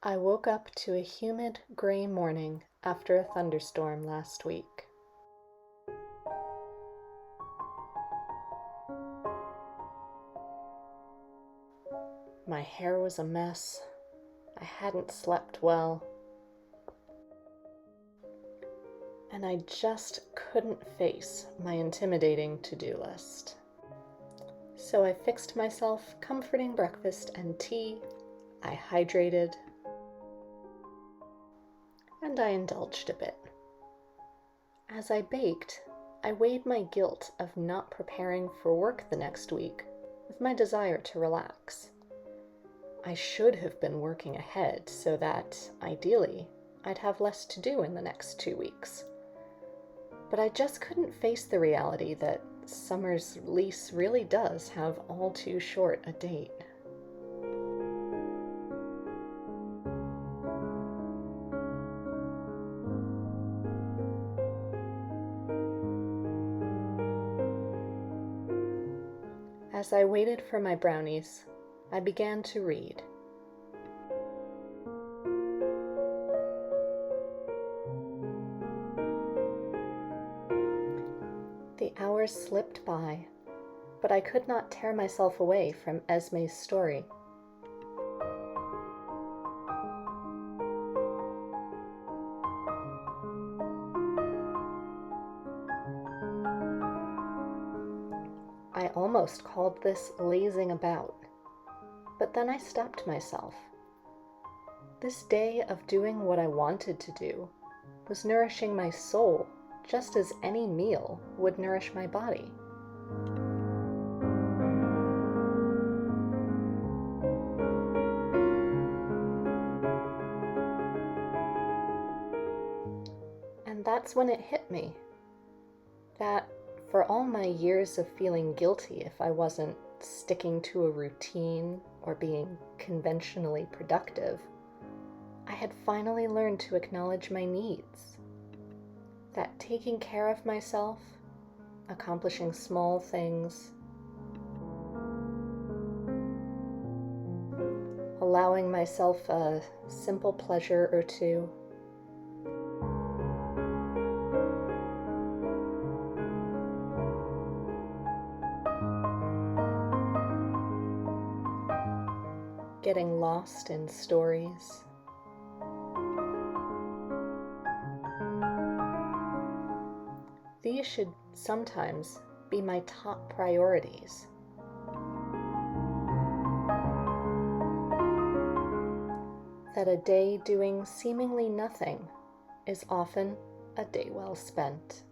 I woke up to a humid, gray morning after a thunderstorm last week. My hair was a mess. I hadn't slept well. And I just couldn't face my intimidating to-do list. So I fixed myself comforting breakfast and tea. I hydrated. And I indulged a bit. As I baked, I weighed my guilt of not preparing for work the next week with my desire to relax. I should have been working ahead so that, ideally, I'd have less to do in the next 2 weeks. But I just couldn't face the reality that summer's lease really does have all too short a date. As I waited for my brownies, I began to read. The hours slipped by, but I could not tear myself away from Esme's story. I almost called this lazing about, but then I stopped myself. This day of doing what I wanted to do was nourishing my soul just as any meal would nourish my body. And that's when it hit me that for all my years of feeling guilty if I wasn't sticking to a routine or being conventionally productive, I had finally learned to acknowledge my needs. That taking care of myself, accomplishing small things, allowing myself a simple pleasure or two, getting lost in stories, these should sometimes be my top priorities. That a day doing seemingly nothing is often a day well spent.